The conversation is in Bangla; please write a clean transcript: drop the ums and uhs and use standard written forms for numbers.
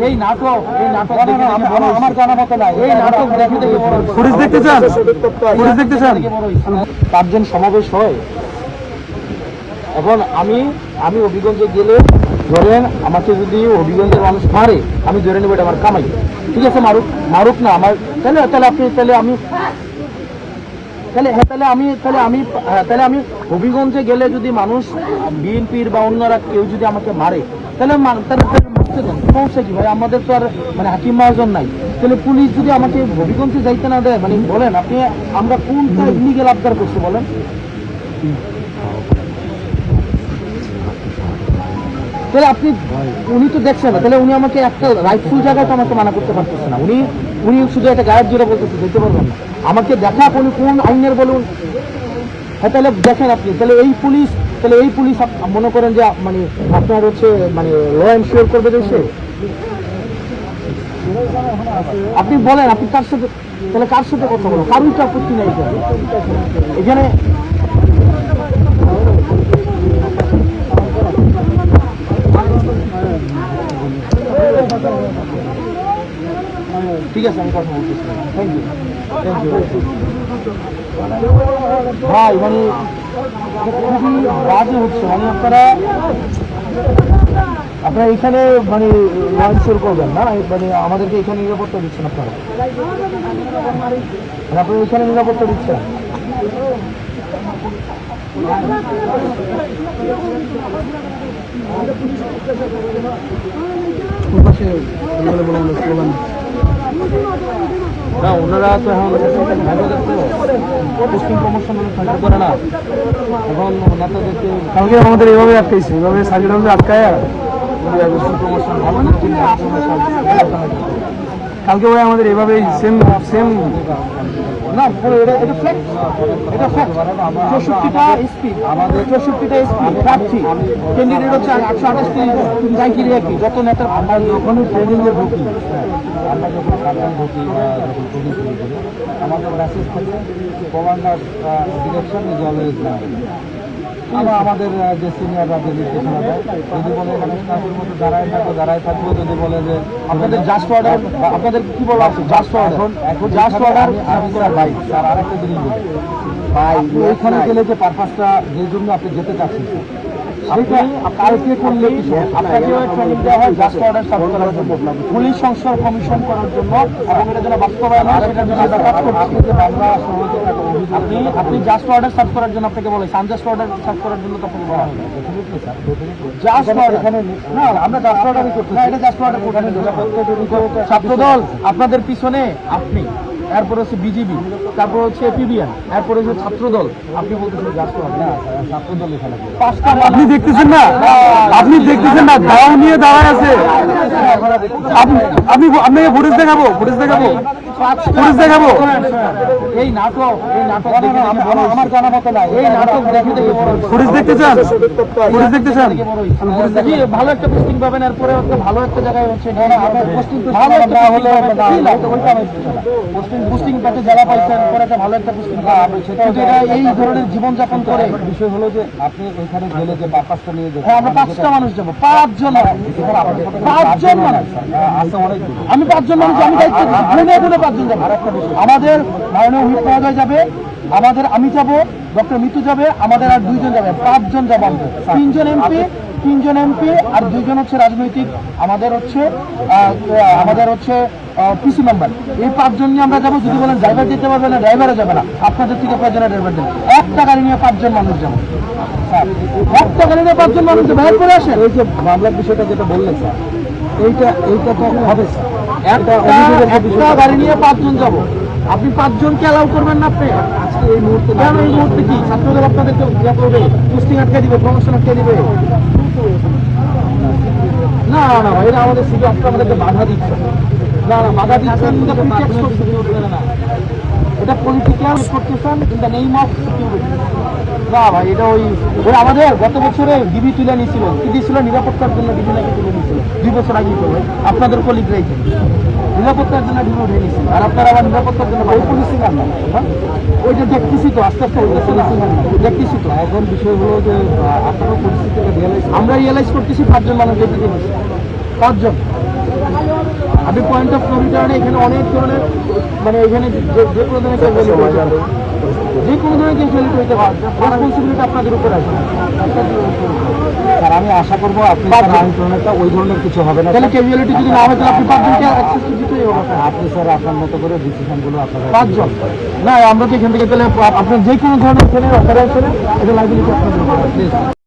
এই নাটক আমার জানা মতো নাই। এই নাটক দেখতে পুলিশ দেখতে চান? পুলিশ দেখতে চান? 5 জন সমাবেশ হয়। এখন আমি হবিগঞ্জে গেলে ধরেন আমাকে যদি হবিগঞ্জের মানুষ মারে, আমি ধরে নেবো এটা আমার কামাই। ঠিক আছে, মারুক না আমার, তাহলে আমি হবিগঞ্জে গেলে যদি মানুষ বিএনপির বা অন্যরা কেউ যদি আমাকে মারে, তাহলে মারতে দেন, সমস্যা কি ভাই? আমাদের তো আর মানে হাকিম মহাজন নাই। তাহলে পুলিশ যদি আমাকে হবিগঞ্জে যাইতে না দেয়, মানে বলেন আপনি আমরা কোনটা ইলিগাল আবদার করছি বলেন? তাহলে আপনি উনি তো দেখছেন না, তাহলে উনি আমাকে একটা রাইটফুল জায়গায় তো আমাকে মানা করতে পারতেছে না। উনি শুধু একটা গায়ের জোরে বলতেছে, যেতে পারবেন না। আমাকে দেখা উনি কোন আইনের বলুন। হ্যাঁ, তাহলে দেখেন আপনি, তাহলে এই পুলিশ মনে করেন যে মানে আপনার হচ্ছে মানে ল এনশিওর করবে দেশে। আপনি বলেন আপনি কার সাথে, তাহলে কার সাথে কথা বলেন? কারোর তো আপত্তি নেই এখানে। ঠিক আছে, আমি কথা বলতেছি। থ্যাংক ইউ ভাই। মানে খুবই বাজে হচ্ছে, মানে আপনারা এখানে মানে লঞ্চ শুরু করবেন না, মানে আমাদেরকে এখানে নিরাপত্তা দিচ্ছেন আপনারা, আপনারা এখানে নিরাপত্তা দিচ্ছেন। না, ওনারা তো এখন পোস্টিং প্রমোশন করে না, এখন নেতাদেরকে কালকে আমাদের এভাবে আটকাইছে, এভাবে সার্কিট হাউসে আটকায় প্রমোশন কালকে ভাই আমাদের এভাবেই সেম না, এটা ফ্যাক্ট, এটা ফ্যাক্ট। 64টা এসপি, আমাদের 64টা এসপি প্রার্থী, ক্যান্ডিডেট হচ্ছে 828 জায়গিরিয়া কি যত নেতা। আমরা যখনই ট্রেনিংয়ে ঢুকি, আমরা যখন কার্যালয় ঢুকি বা যখন ট্রেনিং শুরু করি, আমাদের মেসেজ থাকে কমান্ডার ডিরেকশন ইজ অলওয়েজ নাও। আমাদের যে সিনিয়ররা যে নির্দেশনা দেয়, যদি বলে এখানে কাজের মতো দাঁড়ায় থাকবো, যদি বলে যে আপনাদের জাস্ট অর্ডার, আপনাদের কি বলা আছে জাস্ট অর্ডার, এখন জাস্ট অর্ডার ভাই। স্যার আরেকটা জিনিস বলি ভাই, ওইখানে গেলে যে পারপাসটা যে জন্য আপনি যেতে চাচ্ছেন, কালকে করলে আপনাকে ট্রেনিং দেওয়া হয় জাস্ট অর্ডার সার্ভ করার জন্য, পুলিশ সংস্কার কমিশন করার জন্য, এবং এটা যেন বাস্তবায়ন হয় সেটার জন্য আমরা কাজ করছি। আপনি জাস্ট অর্ডার সার্ভ করার জন্য আপনাকে বলে, আনজাস্ট অর্ডার সার্ভ করার জন্য তো আপনাকে বলা হয় জাস্ট অর্ডার। এখানে না, আমরা জাস্ট অর্ডারই করছি না, এটা জাস্ট অর্ডার করছি। ছাত্রদল আপনাদের পিছনে, আপনি এরপর হচ্ছে বিজিবি, তারপর হচ্ছে পিবিএন, এরপর হচ্ছে ছাত্রদল। আপনি বলতেছেন জাস্ট অর্ডার, ছাত্রদল এখানে আপনি দেখতেছেন না, আপনি দেখতেছেন না, দাও নিয়ে দাঁড়ায় আছে। আপনি আপনাকে ফুটেজ দেখাবো, এই নাটক আমার জানা মতো নাই। এই নাটক দেখতে ফুটেজ দেখতে চান? ফুটেজ দেখতে চান? ভালো একটা পোস্টিং পাবেন, এরপরে ভালো একটা জায়গায় হচ্ছে পোস্টিং পেতে যারা পাইছেন, পরে একটা ভালো একটা পোস্টিং পাবেন। এই ধরনের জীবনযাপন করে বিষয় হলো যে আপনি ওইখানে গেলে যে পাঁচটা নিয়ে যাবেন। আমরা 5টা মানুষ যাবো, 5 জন মানুষ, আমি 5 জন মানুষ, আমি দায়িত্ব দিচ্ছি, 5 জন যাবো। আমাদের মাননীয় হুইপ মহোদয় যাবে, আমাদের আমি যাবো, ডক্টর মিতু যাবে, আমাদের আর 2 জন যাবে, 5 জন যাবো। 3 জন এমপি আর 2 জন হচ্ছে রাজনৈতিক, আমাদের হচ্ছে পিসি মেম্বার। এই 5 জন নিয়ে আমরা যাবো। যদি বলেন ড্রাইভার যেতে পারবে না, ড্রাইভারে যাবে না, আপনাদের থেকে প্রয়োজনে ড্রাইভার দেবেন। একটা গাড়ি নিয়ে 5 জন মানুষ যাবো, একটা গাড়ি নিয়ে 5 জন মানুষ যাবো। বাইর করে আসেন, এই যে মামলার বিষয়টা যেটা বললেন স্যার, এইটা তো হবে স্যার। একটা গাড়ি নিয়ে 5 জন যাবো, আপনি 5 জনকে অ্যালাউ করবেন না? আপনি আজকে এই মুহূর্তে কেন? এই মুহূর্তে কি ছাত্রদের আপনাদেরকে ইয়ে করবে, পোস্টিং আটকে দিবে, প্রমোশন আটকে দিবে? না না ভাই, এটা আমাদের সিটি আপনার আমাদেরকে বাধা দিচ্ছে। না বাধা দিচ্ছেন, এটা পলিটিক্যাল করতেছেন in the name of security. না ভাই, এটা ওই আমাদের গত বছরে ডিবি তুলে নিয়েছিল, কি দিয়েছিল? নিরাপত্তার জন্য ডিবি নাকি তুলে নিয়েছিল 2 বছর আগে করবে আপনাদের কলিগরাই নিরাপত্তার জন্য ডিবি উঠে নিয়েছিল। আর আপনারা আবার নিরাপত্তার জন্য ওই পুলিশিং আর না, ওইটা দেখতেছি তো, আস্তে আস্তে পুলিশিং আর না দেখতেছি তো। এখন বিষয় হলো যে আপনারা পরিস্থিতিটা আমরা রিয়েলাইজ করতেছি 5 জন মানুষ যেতে দিয়েছি, 5 জন। আপনি পয়েন্ট অফ নো রিটার্নে এখানে অনেক ধরনের মানে এখানে যে কোনো ধরনের যে কোনো ধরনের ক্যাজুয়ালিটি হইতে পারে, রেসপন্সিবিলিটি আপনাদের উপর আছে। স্যার আমি আশা করবো আপনি আইন প্রণেতা ওই ধরনের কিছু হবে না। তাহলে ক্যাজুয়ালিটি যদি না হয় তাহলে আপনি 5 জনকে অ্যাক্সেস দিতেই হবে। আপনি স্যার আপনার মতো করে ডিসিশনগুলো আপনারা 5 জন না, আমরা তো এখান থেকে তাহলে আপনার যে কোনো ধরনের এখানে অপারেশনে এটা লাইবিলিটি আপনাদের উপর আছে।